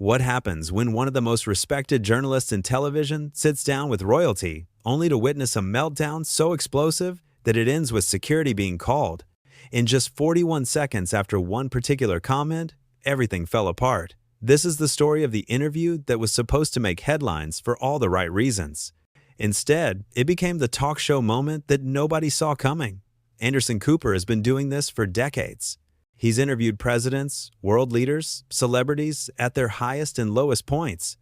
What happens when one of the most respected journalists in television sits down with royalty, only to witness a meltdown so explosive that it ends with security being called? In just 41 seconds after one particular comment, everything fell apart. This is the story of the interview that was supposed to make headlines for all the right reasons. Instead, it became the talk show moment that nobody saw coming. Anderson Cooper has been doing this for decades. He's interviewed presidents, world leaders, celebrities at their highest and lowest points.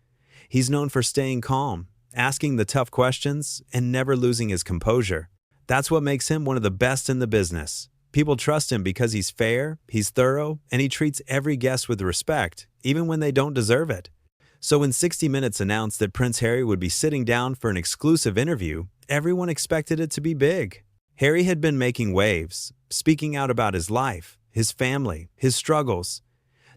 He's known for staying calm, asking the tough questions, and never losing his composure. That's what makes him one of the best in the business. People trust him because he's fair, he's thorough, and he treats every guest with respect, even when they don't deserve it. So when 60 Minutes announced that Prince Harry would be sitting down for an exclusive interview, everyone expected it to be big. Harry had been making waves, speaking out about his life, his family, his struggles.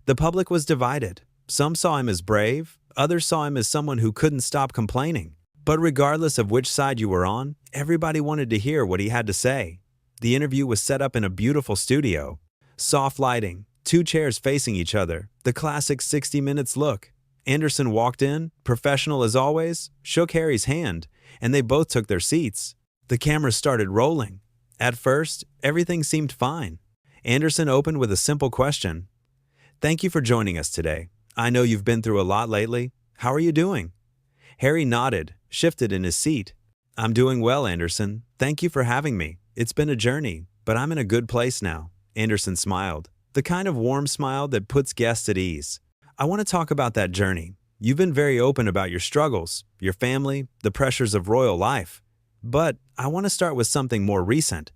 The public was divided. Some saw him as brave, others saw him as someone who couldn't stop complaining. But regardless of which side you were on, everybody wanted to hear what he had to say. The interview was set up in a beautiful studio. Soft lighting, two chairs facing each other, the classic 60 Minutes look. Anderson walked in, professional as always, shook Harry's hand, and they both took their seats. The camera started rolling. At first, everything seemed fine. Anderson opened with a simple question. "Thank you for joining us today. I know you've been through a lot lately. How are you doing?" Harry nodded, shifted in his seat. "I'm doing well, Anderson. Thank you for having me. It's been a journey, but I'm in a good place now." Anderson smiled, the kind of warm smile that puts guests at ease. "I want to talk about that journey. You've been very open about your struggles, your family, the pressures of royal life. But I want to start with something more recent.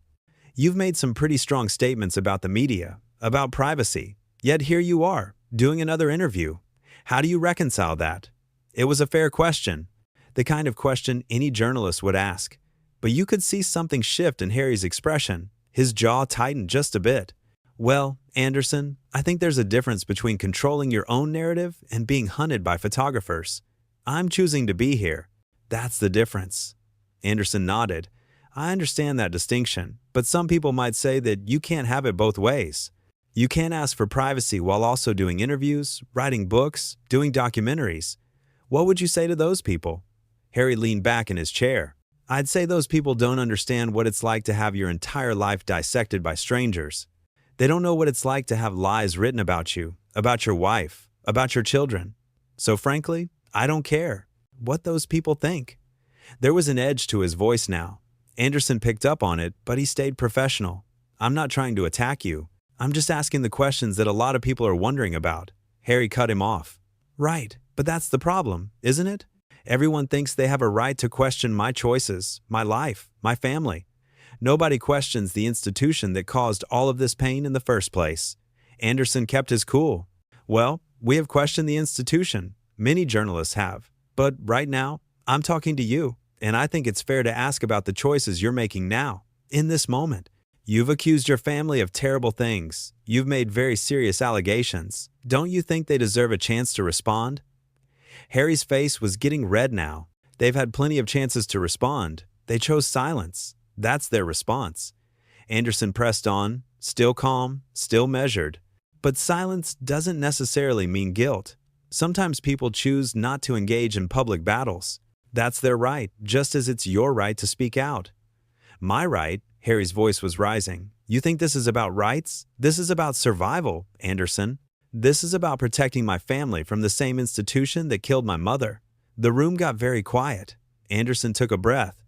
You've made some pretty strong statements about the media, about privacy, yet here you are, doing another interview. How do you reconcile that?" It was a fair question, the kind of question any journalist would ask. But you could see something shift in Harry's expression. His jaw tightened just a bit. "Well, Anderson, I think there's a difference between controlling your own narrative and being hunted by photographers. I'm choosing to be here. That's the difference." Anderson nodded. "I understand that distinction, but some people might say that you can't have it both ways. You can't ask for privacy while also doing interviews, writing books, doing documentaries. What would you say to those people?" Harry leaned back in his chair. "I'd say those people don't understand what it's like to have your entire life dissected by strangers. They don't know what it's like to have lies written about you, about your wife, about your children. So frankly, I don't care what those people think." There was an edge to his voice now. Anderson picked up on it, but he stayed professional. "I'm not trying to attack you. I'm just asking the questions that a lot of people are wondering about." Harry cut him off. "Right, but that's the problem, isn't it? Everyone thinks they have a right to question my choices, my life, my family. Nobody questions the institution that caused all of this pain in the first place." Anderson kept his cool. "Well, we have questioned the institution. Many journalists have. But right now, I'm talking to you, and I think it's fair to ask about the choices you're making now, in this moment. You've accused your family of terrible things. You've made very serious allegations. Don't you think they deserve a chance to respond?" Harry's face was getting red now. They've had plenty of chances to respond. They chose silence. That's their response. Anderson pressed on, still calm, still measured. But silence doesn't necessarily mean guilt. Sometimes people choose not to engage in public battles. That's their right, just as it's your right to speak out. "My right?" Harry's voice was rising. "You think this is about rights? This is about survival, Anderson. This is about protecting my family from the same institution that killed my mother." The room got very quiet. Anderson took a breath.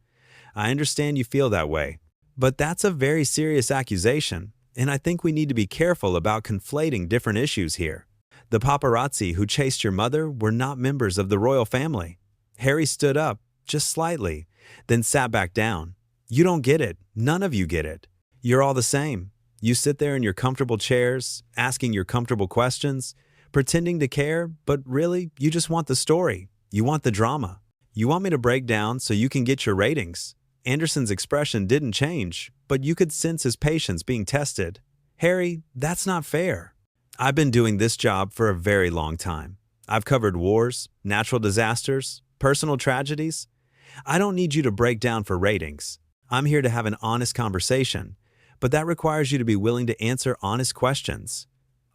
"I understand you feel that way. But that's a very serious accusation, and I think we need to be careful about conflating different issues here. The paparazzi who chased your mother were not members of the royal family." Harry stood up, just slightly, then sat back down. "You don't get it. None of you get it. You're all the same. You sit there in your comfortable chairs, asking your comfortable questions, pretending to care, but really, you just want the story. You want the drama. You want me to break down so you can get your ratings." Anderson's expression didn't change, but you could sense his patience being tested. "Harry, that's not fair. I've been doing this job for a very long time. I've covered wars, natural disasters, personal tragedies. I don't need you to break down for ratings. I'm here to have an honest conversation, but that requires you to be willing to answer honest questions."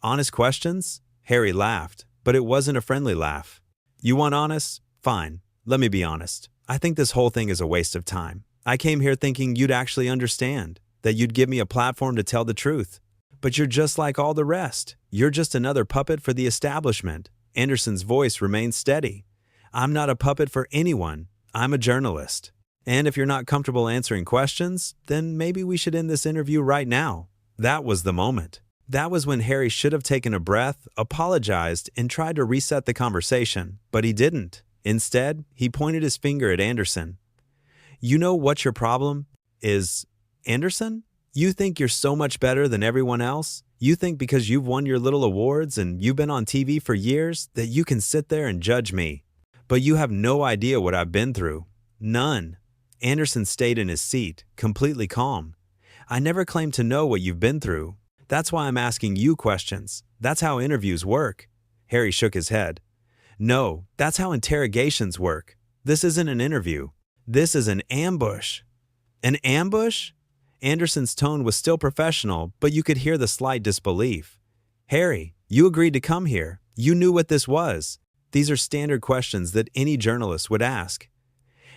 "Honest questions?" Harry laughed. but it wasn't a friendly laugh. You want honest? Fine. Let me be honest. I think this whole thing is a waste of time. I came here thinking you'd actually understand, that you'd give me a platform to tell the truth. But you're just like all the rest. You're just another puppet for the establishment. Anderson's voice remained steady. I'm not a puppet for anyone. I'm a journalist. And if you're not comfortable answering questions, then maybe we should end this interview right now. That was the moment. That was when Harry should have taken a breath, apologized, and tried to reset the conversation, but he didn't. Instead, he pointed his finger at Anderson. You know what your problem is, Anderson? You think you're so much better than everyone else? You think because you've won your little awards and you've been on TV for years that you can sit there and judge me. But you have no idea what I've been through. None. Anderson stayed in his seat, completely calm. I never claimed to know what you've been through. That's why I'm asking you questions. That's how interviews work. Harry shook his head. No, that's how interrogations work. This isn't an interview. This is an ambush. An ambush? Anderson's tone was still professional, but you could hear the slight disbelief. Harry, you agreed to come here. You knew what this was. These are standard questions that any journalist would ask.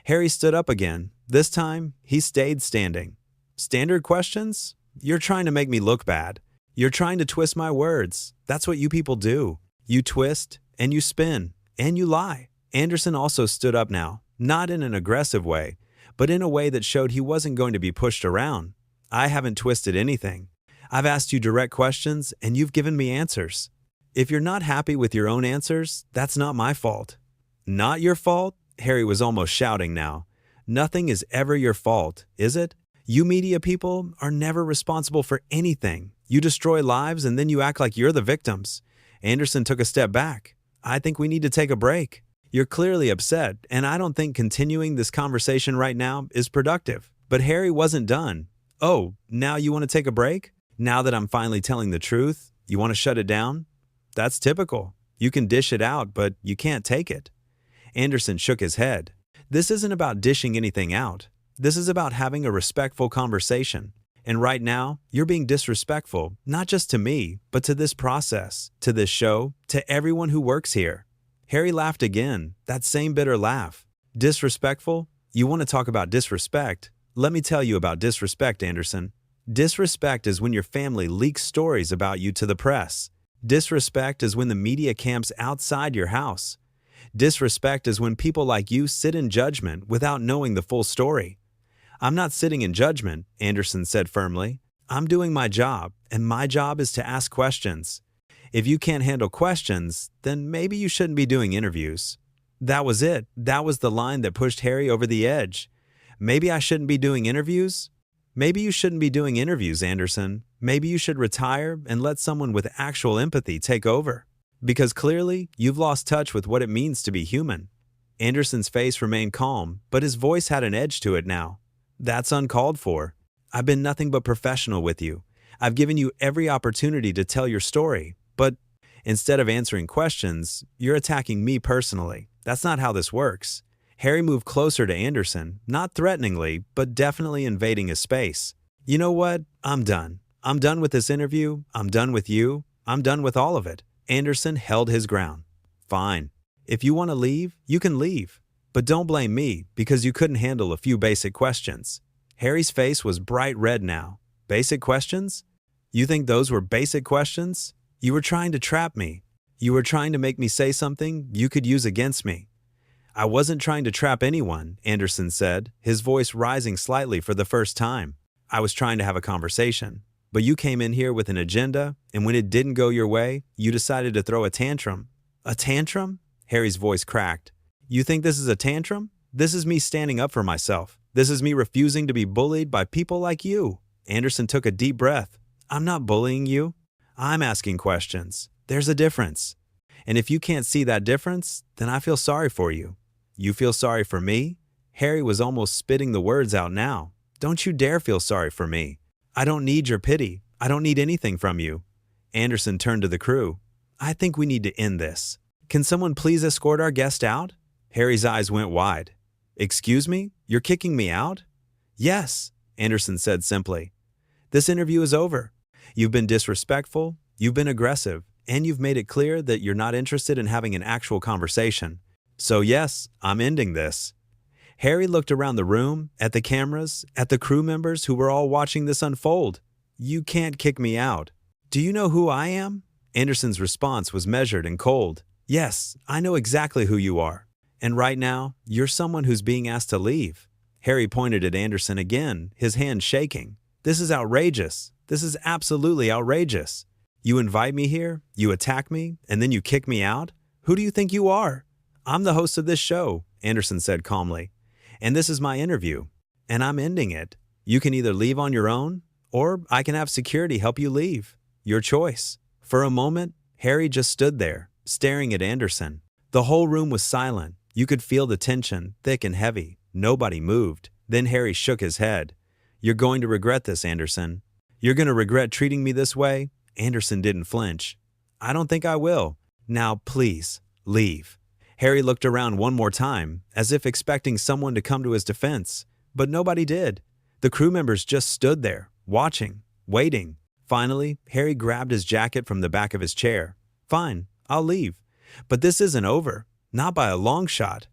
Harry stood up again. This time, he stayed standing. Standard questions? You're trying to make me look bad. You're trying to twist my words. That's what you people do. You twist, and you spin, and you lie. Anderson also stood up now, not in an aggressive way, but in a way that showed he wasn't going to be pushed around. I haven't twisted anything. I've asked you direct questions, and you've given me answers. If you're not happy with your own answers, that's not my fault. Not your fault? Harry was almost shouting now. Nothing is ever your fault, is it? You media people are never responsible for anything. You destroy lives and then you act like you're the victims. Anderson took a step back. I think we need to take a break. You're clearly upset, and I don't think continuing this conversation right now is productive. But Harry wasn't done. Oh, now you want to take a break? Now that I'm finally telling the truth, you want to shut it down? That's typical. You can dish it out, but you can't take it. Anderson shook his head. This isn't about dishing anything out. This is about having a respectful conversation. And right now, you're being disrespectful, not just to me, but to this process, to this show, to everyone who works here. Harry laughed again, that same bitter laugh. Disrespectful? You want to talk about disrespect? Let me tell you about disrespect, Anderson. Disrespect is when your family leaks stories about you to the press. Disrespect is when the media camps outside your house. Disrespect is when people like you sit in judgment without knowing the full story. I'm not sitting in judgment, Anderson said firmly. I'm doing my job, and my job is to ask questions. If you can't handle questions, then maybe you shouldn't be doing interviews. That was it. That was the line that pushed Harry over the edge. Maybe I shouldn't be doing interviews? Maybe you shouldn't be doing interviews, Anderson. Maybe you should retire and let someone with actual empathy take over. Because clearly, you've lost touch with what it means to be human. Anderson's face remained calm, but his voice had an edge to it now. That's uncalled for. I've been nothing but professional with you. I've given you every opportunity to tell your story, but instead of answering questions, you're attacking me personally. That's not how this works. Harry moved closer to Anderson, not threateningly, but definitely invading his space. You know what? I'm done. I'm done with this interview. I'm done with you. I'm done with all of it. Anderson held his ground. Fine. If you want to leave, you can leave. But don't blame me because you couldn't handle a few basic questions. Harry's face was bright red now. Basic questions? You think those were basic questions? You were trying to trap me. You were trying to make me say something you could use against me. I wasn't trying to trap anyone, Anderson said, his voice rising slightly for the first time. I was trying to have a conversation. But you came in here with an agenda, and when it didn't go your way, you decided to throw a tantrum. A tantrum? Harry's voice cracked. You think this is a tantrum? This is me standing up for myself. This is me refusing to be bullied by people like you. Anderson took a deep breath. I'm not bullying you. I'm asking questions. There's a difference. And if you can't see that difference, then I feel sorry for you. You feel sorry for me? Harry was almost spitting the words out now. Don't you dare feel sorry for me. I don't need your pity. I don't need anything from you. Anderson turned to the crew. I think we need to end this. Can someone please escort our guest out? Harry's eyes went wide. Excuse me? You're kicking me out? Yes, Anderson said simply. This interview is over. You've been disrespectful. You've been aggressive. and you've made it clear that you're not interested in having an actual conversation. So yes, I'm ending this." Harry looked around the room, at the cameras, at the crew members who were all watching this unfold. "You can't kick me out." "Do you know who I am?" Anderson's response was measured and cold. "Yes, I know exactly who you are. And right now, you're someone who's being asked to leave." Harry pointed at Anderson again, his hand shaking. "This is outrageous. This is absolutely outrageous. You invite me here, you attack me, and then you kick me out? Who do you think you are?" "I'm the host of this show," Anderson said calmly. "And this is my interview. And I'm ending it. You can either leave on your own, or I can have security help you leave. Your choice." For a moment, Harry just stood there, staring at Anderson. The whole room was silent. You could feel the tension, thick and heavy. Nobody moved. Then Harry shook his head. "You're going to regret this, Anderson. You're going to regret treating me this way?" Anderson didn't flinch. "I don't think I will. Now, please, leave." Harry looked around one more time, as if expecting someone to come to his defense. But nobody did. The crew members just stood there, watching, waiting. Finally, Harry grabbed his jacket from the back of his chair. "Fine, I'll leave. But this isn't over. Not by a long shot."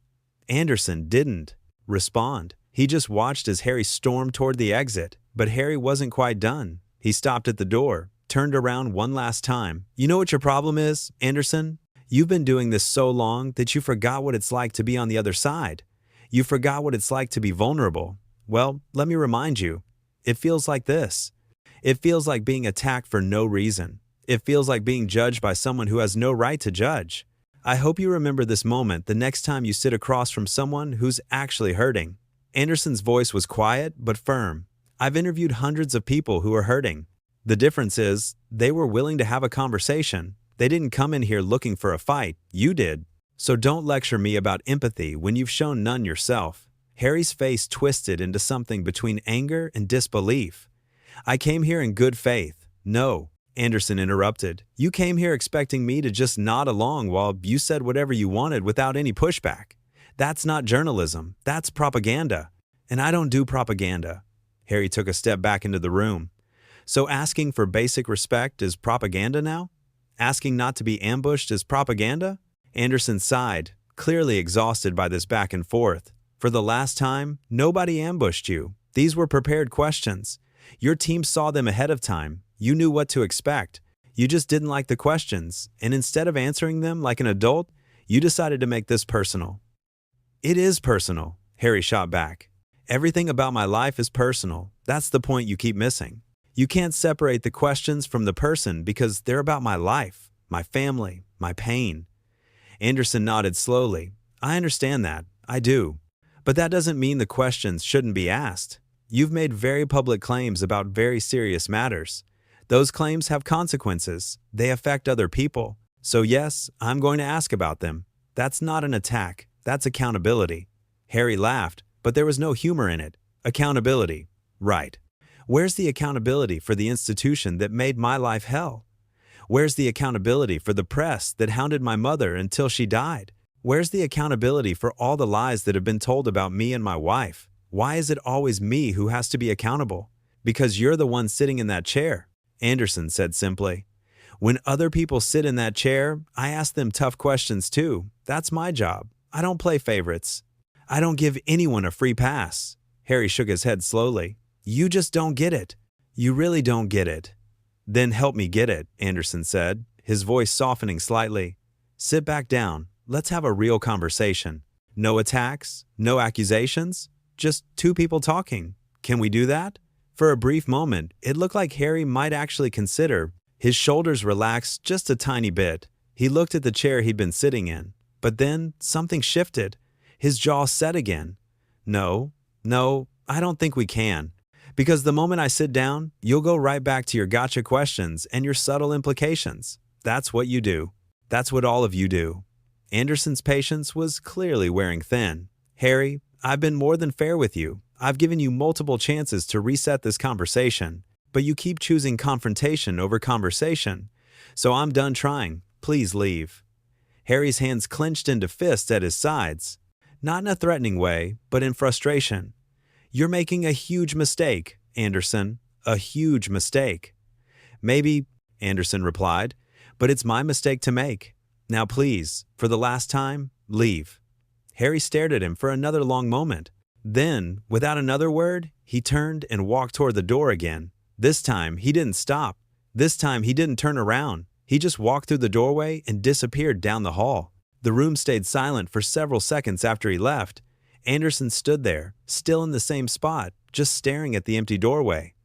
Anderson didn't respond. He just watched as Harry stormed toward the exit. But Harry wasn't quite done. He stopped at the door, turned around one last time. "You know what your problem is, Anderson? You've been doing this so long that you forgot what it's like to be on the other side. You forgot what it's like to be vulnerable. Well, let me remind you. It feels like this. It feels like being attacked for no reason. It feels like being judged by someone who has no right to judge. I hope you remember this moment the next time you sit across from someone who's actually hurting." Anderson's voice was quiet but firm. "I've interviewed hundreds of people who are hurting. The difference is, they were willing to have a conversation. They didn't come in here looking for a fight. You did. So don't lecture me about empathy when you've shown none yourself." Harry's face twisted into something between anger and disbelief. "I came here in good faith." "No," Anderson interrupted. "You came here expecting me to just nod along while you said whatever you wanted without any pushback. That's not journalism. That's propaganda. And I don't do propaganda." Harry took a step back into the room. "So asking for basic respect is propaganda now? Asking not to be ambushed is propaganda?" Anderson sighed, clearly exhausted by this back and forth. "For the last time, nobody ambushed you. These were prepared questions. Your team saw them ahead of time. You knew what to expect. You just didn't like the questions, and instead of answering them like an adult, you decided to make this personal." "It is personal," Harry shot back. "Everything about my life is personal. That's the point you keep missing. You can't separate the questions from the person because they're about my life, my family, my pain." Anderson nodded slowly. "I understand that. I do. But that doesn't mean the questions shouldn't be asked. You've made very public claims about very serious matters. Those claims have consequences. They affect other people. So yes, I'm going to ask about them. That's not an attack. That's accountability." Harry laughed, but there was no humor in it. "Accountability. Right. Where's the accountability for the institution that made my life hell? Where's the accountability for the press that hounded my mother until she died? Where's the accountability for all the lies that have been told about me and my wife? Why is it always me who has to be accountable? Because you're the one sitting in that chair," Anderson said simply. "When other people sit in that chair, I ask them tough questions too. That's my job. I don't play favorites. I don't give anyone a free pass." Harry shook his head slowly. "You just don't get it. You really don't get it." "Then help me get it," Anderson said, his voice softening slightly. "Sit back down. Let's have a real conversation. No attacks, no accusations, just two people talking. Can we do that?" For a brief moment, it looked like Harry might actually consider. His shoulders relaxed just a tiny bit. He looked at the chair he'd been sitting in. But then something shifted. His jaw set again. No, I don't think we can. Because the moment I sit down, you'll go right back to your gotcha questions and your subtle implications. That's what you do. That's what all of you do." Anderson's patience was clearly wearing thin. "Harry, I've been more than fair with you. I've given you multiple chances to reset this conversation, but you keep choosing confrontation over conversation. So I'm done trying. Please leave." Harry's hands clenched into fists at his sides. Not in a threatening way, but in frustration. "You're making a huge mistake, Anderson. A huge mistake." "Maybe," Anderson replied, But it's my mistake to make. Now please, for the last time, leave." Harry stared at him for another long moment. Then, without another word, he turned and walked toward the door again. This time, he didn't stop. This time, he didn't turn around. He just walked through the doorway and disappeared down the hall. The room stayed silent for several seconds after he left. Anderson stood there, still in the same spot, just staring at the empty doorway.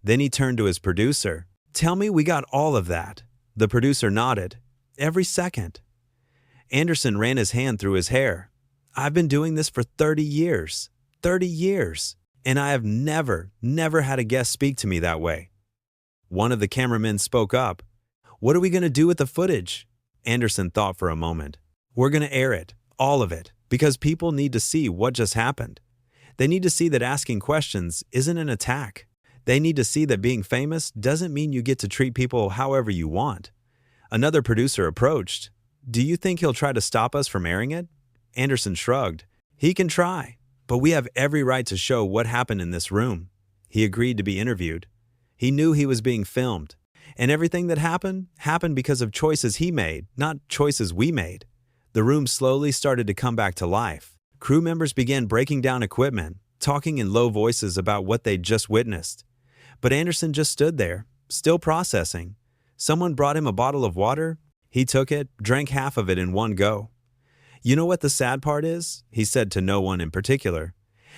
Then he turned to his producer. "Tell me we got all of that." The producer nodded. "Every second." Anderson ran his hand through his hair. "I've been doing this for 30 years. 30 years. And I have never had a guest speak to me that way." One of the cameramen spoke up. "What are we going to do with the footage?" Anderson thought for a moment. "We're going to air it, all of it, because people need to see what just happened. They need to see that asking questions isn't an attack. They need to see that being famous doesn't mean you get to treat people however you want." Another producer approached. "Do you think he'll try to stop us from airing it?" Anderson shrugged. "He can try, but we have every right to show what happened in this room." He agreed to be interviewed. He knew he was being filmed, and everything that happened because of choices he made, not choices we made. The room slowly started to come back to life. Crew members began breaking down equipment, talking in low voices about what they'd just witnessed. But Anderson just stood there, still processing. Someone brought him a bottle of water. He took it, drank half of it in one go. "You know what the sad part is?" he said to no one in particular.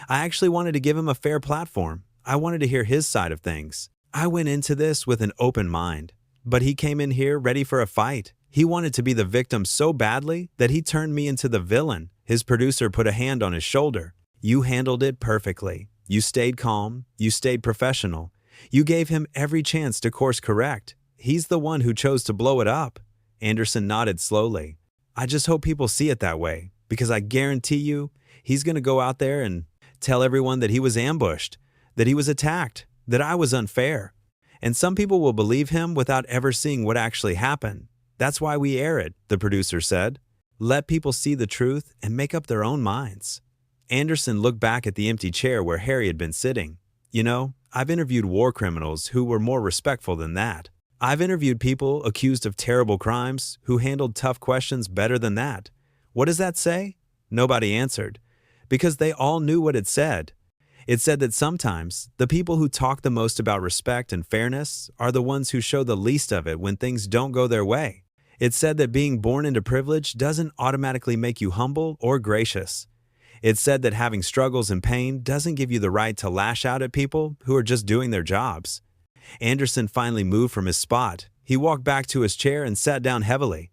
"I actually wanted to give him a fair platform. I wanted to hear his side of things. I went into this with an open mind. But he came in here ready for a fight. He wanted to be the victim so badly that he turned me into the villain." His producer put a hand on his shoulder. "You handled it perfectly. You stayed calm. You stayed professional. You gave him every chance to course correct. He's the one who chose to blow it up." Anderson nodded slowly. "I just hope people see it that way, because I guarantee you, he's going to go out there and tell everyone that he was ambushed, that he was attacked, that I was unfair. And some people will believe him without ever seeing what actually happened. That's why we air it," the producer said. "Let people see the truth and make up their own minds." Anderson looked back at the empty chair where Harry had been sitting. "You know, I've interviewed war criminals who were more respectful than that. I've interviewed people accused of terrible crimes who handled tough questions better than that. What does that say?" Nobody answered, because they all knew what it said. It said that sometimes the people who talk the most about respect and fairness are the ones who show the least of it when things don't go their way. It said that being born into privilege doesn't automatically make you humble or gracious. It said that having struggles and pain doesn't give you the right to lash out at people who are just doing their jobs. Anderson finally moved from his spot. He walked back to his chair and sat down heavily.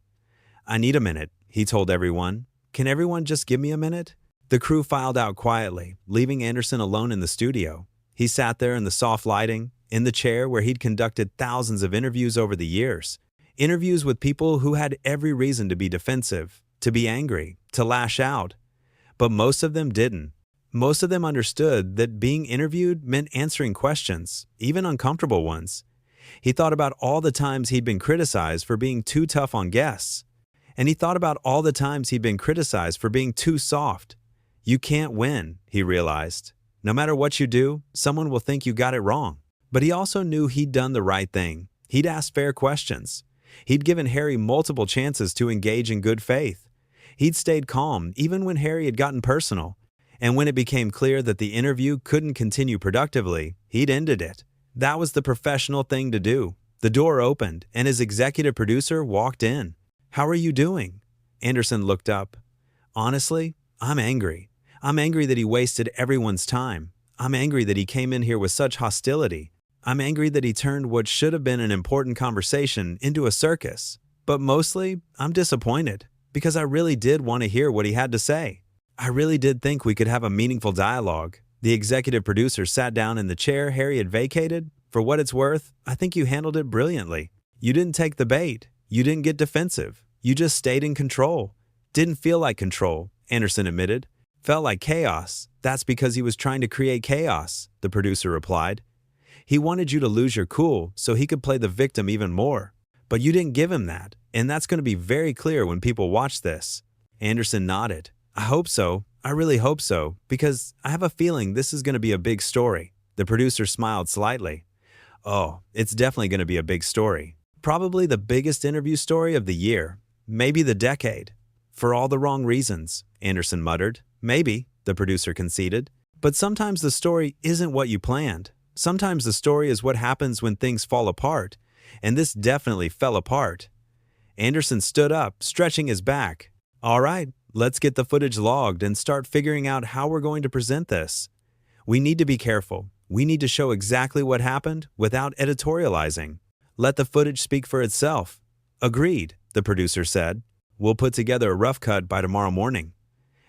"I need a minute," he told everyone. "Can everyone just give me a minute?" The crew filed out quietly, leaving Anderson alone in the studio. He sat there in the soft lighting, in the chair where he'd conducted thousands of interviews over the years. Interviews with people who had every reason to be defensive, to be angry, to lash out. But most of them didn't. Most of them understood that being interviewed meant answering questions, even uncomfortable ones. He thought about all the times he'd been criticized for being too tough on guests. And he thought about all the times he'd been criticized for being too soft. You can't win, he realized. No matter what you do, someone will think you got it wrong. But he also knew he'd done the right thing. He'd asked fair questions. He'd given Harry multiple chances to engage in good faith. He'd stayed calm even when Harry had gotten personal. And when it became clear that the interview couldn't continue productively, he'd ended it. That was the professional thing to do. The door opened, and his executive producer walked in. "How are you doing?" Anderson looked up. "Honestly, I'm angry. I'm angry that he wasted everyone's time. I'm angry that he came in here with such hostility. I'm angry that he turned what should have been an important conversation into a circus. But mostly, I'm disappointed, because I really did want to hear what he had to say. I really did think we could have a meaningful dialogue." The executive producer sat down in the chair Harry had vacated. "For what it's worth, I think you handled it brilliantly. You didn't take the bait. You didn't get defensive. You just stayed in control." "Didn't feel like control," Anderson admitted. "Felt like chaos." "That's because he was trying to create chaos," the producer replied. "He wanted you to lose your cool so he could play the victim even more. But you didn't give him that, and that's going to be very clear when people watch this." Anderson nodded. "I hope so. I really hope so, because I have a feeling this is going to be a big story." The producer smiled slightly. "Oh, it's definitely going to be a big story. Probably the biggest interview story of the year, maybe the decade. For all the wrong reasons, Anderson muttered. Maybe, the producer conceded. But sometimes the story isn't what you planned. Sometimes the story is what happens when things fall apart. And this definitely fell apart. Anderson stood up, stretching his back. All right, let's get the footage logged and start figuring out how we're going to present this. We need to be careful. We need to show exactly what happened without editorializing. Let the footage speak for itself. Agreed, the producer said. We'll put together a rough cut by tomorrow morning.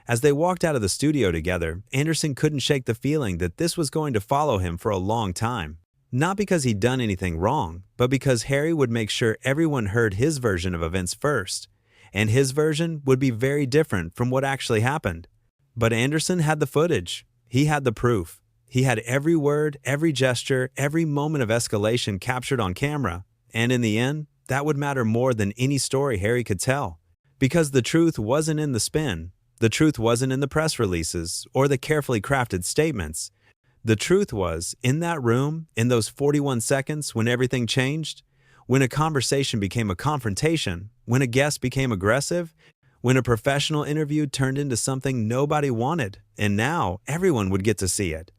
As they walked out of the studio together, Anderson couldn't shake the feeling that this was going to follow him for a long time. Not because he'd done anything wrong, but because Harry would make sure everyone heard his version of events first. And his version would be very different from what actually happened. But Anderson had the footage. He had the proof. He had every word, every gesture, every moment of escalation captured on camera. And in the end, that would matter more than any story Harry could tell. Because the truth wasn't in the spin. The truth wasn't in the press releases or the carefully crafted statements. The truth was, in that room, in those 41 seconds when everything changed, when a conversation became a confrontation, when a guest became aggressive, when a professional interview turned into something nobody wanted, and now everyone would get to see it.